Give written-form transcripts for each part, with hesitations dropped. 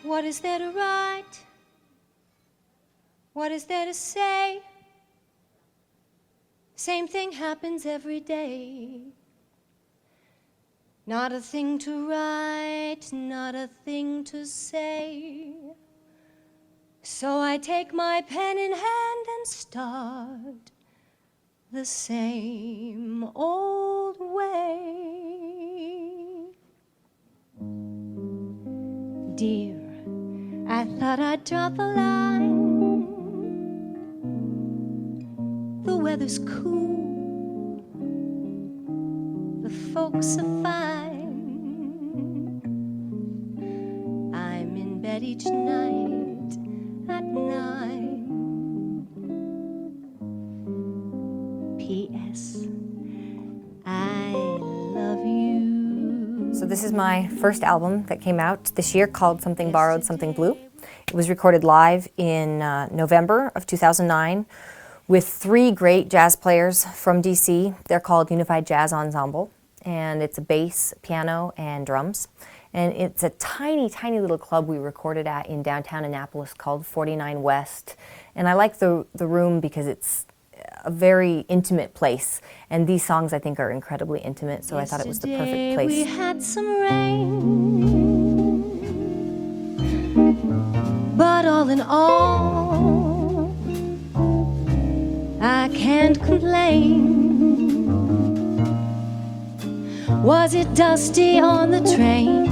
What is there to write? What is there to say? Same thing happens every day. Not a thing to write, not a thing to say. So I take my pen in hand and start the same old way. Dear, I thought I'd draw the line. The weather's cool, the folks are fine. I'm in bed each night at 9. P.S. I love you. So this is my first album that came out this year called Something Borrowed, Something Blue. It was recorded live in November of 2009 with 3 great jazz players from DC. They're called Unified Jazz Ensemble, and it's a bass, piano, and drums. And it's a tiny, tiny little club we recorded at in downtown Annapolis called 49 West. And I like the room because it's a very intimate place, and these songs I think are incredibly intimate, so I thought it was the perfect place. We had some rain, but all in all, I can't complain. Was it dusty on the train?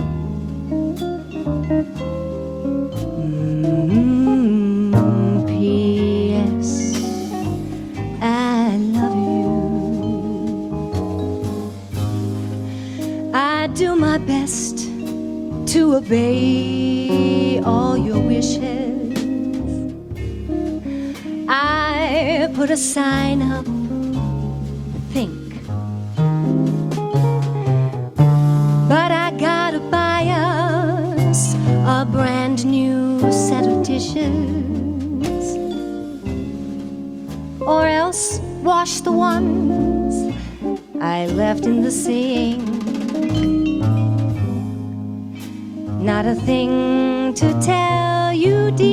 P.S. I love you. I do my best to obey all your wishes. I put a sign up, think. But I gotta buy us a brand new set of dishes, or else wash the ones I left in the sink. Not a thing to tell you, dear,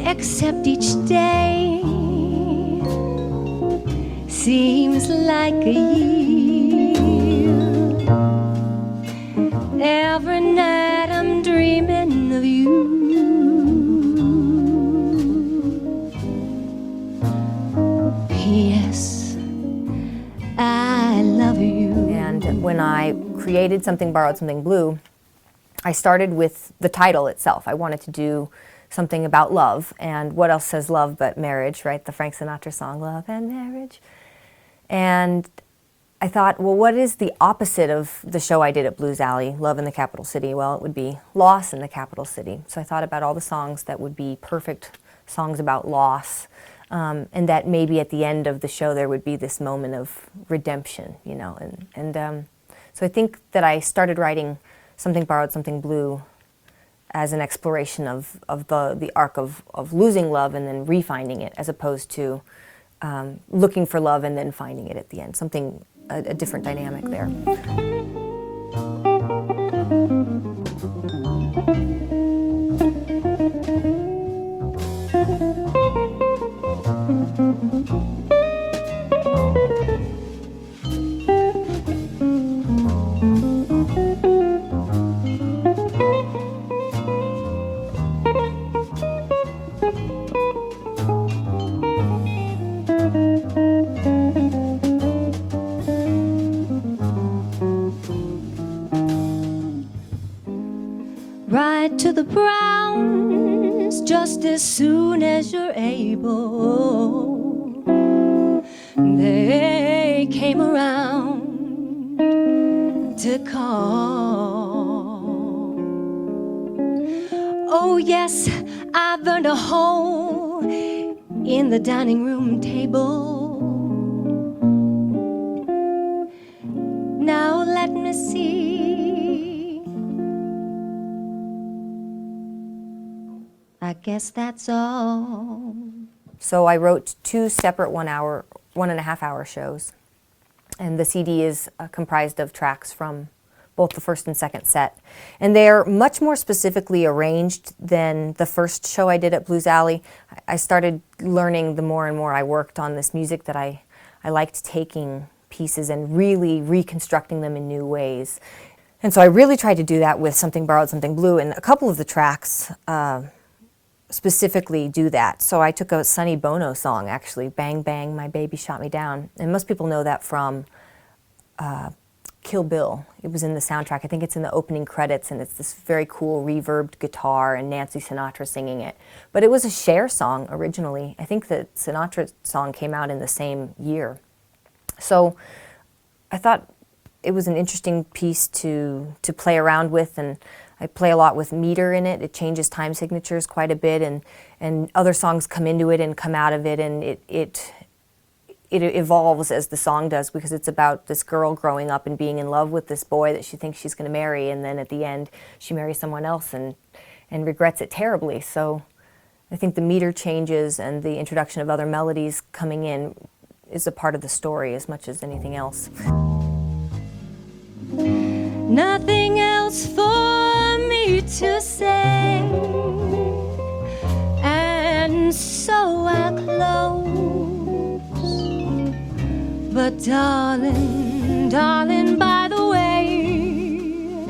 except each day seems like a year. Every night I'm dreaming of you. P.S. I love you. And when I created Something Borrowed, Something Blue, I started with the title itself. I wanted to do something about love, and what else says love but marriage, right? The Frank Sinatra song, Love and Marriage. And I thought, well, what is the opposite of the show I did at Blues Alley, Love in the Capital City? Well, it would be loss in the capital city. So I thought about all the songs that would be perfect songs about loss, and that maybe at the end of the show there would be this moment of redemption, you know. So I think that I started writing Something Borrowed, Something Blue as an exploration of the arc of losing love and then refinding it, as opposed to looking for love and then finding it at the end. Something, a different dynamic there. Ride to the Browns just as soon as you're able. They came around to call. Oh yes, I burned a hole in the dining room table. Now let me see. I guess that's all. So I wrote 2 separate 1.5 hour shows. And the CD is comprised of tracks from both the first and second set. And they're much more specifically arranged than the first show I did at Blues Alley. I started learning the more and more I worked on this music that I liked taking pieces and really reconstructing them in new ways. And so I really tried to do that with Something Borrowed, Something Blue, and a couple of the tracks specifically do that. So I took a Sonny Bono song, actually, Bang Bang, My Baby Shot Me Down, and most people know that from Kill Bill. It was in the soundtrack. I think it's in the opening credits, and it's this very cool reverbed guitar and Nancy Sinatra singing it. But it was a Cher song originally. I think the Sinatra song came out in the same year. So I thought it was an interesting piece to play around with, and I play a lot with meter in it. It changes time signatures quite a bit, and other songs come into it and come out of it, and it evolves as the song does, because it's about this girl growing up and being in love with this boy that she thinks she's going to marry, and then at the end she marries someone else and regrets it terribly. So I think the meter changes and the introduction of other melodies coming in is a part of the story as much as anything else. Nothing else for me to say, and so I close. But darling, darling, by the way,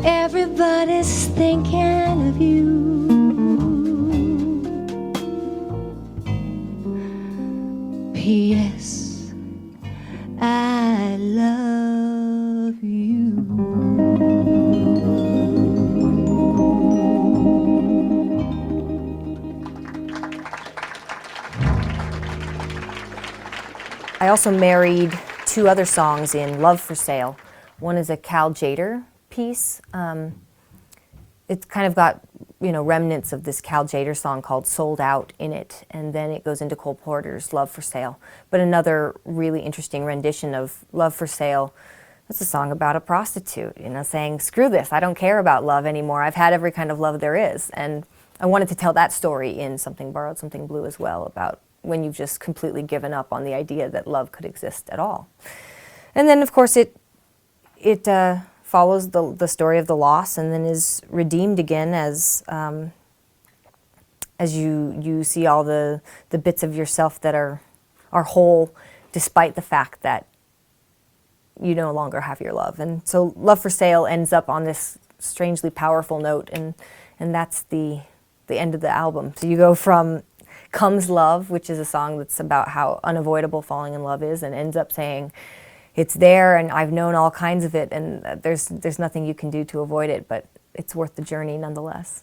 everybody's thinking of you. P.S. I love you. I also married 2 other songs in Love for Sale. One is a Cal Tjader piece. It's kind of got, remnants of this Cal Tjader song called Sold Out in it, and then it goes into Cole Porter's Love for Sale. But another really interesting rendition of Love for Sale, it's a song about a prostitute, saying, screw this, I don't care about love anymore. I've had every kind of love there is. And I wanted to tell that story in Something Borrowed, Something Blue as well, about when you've just completely given up on the idea that love could exist at all. And then, of course, it follows the story of the loss, and then is redeemed again as you see all the bits of yourself that are whole, despite the fact that you no longer have your love. And so Love for Sale ends up on this strangely powerful note, and that's the end of the album. So you go from Comes Love, which is a song that's about how unavoidable falling in love is, and ends up saying, it's there and I've known all kinds of it, and there's nothing you can do to avoid it, but it's worth the journey nonetheless.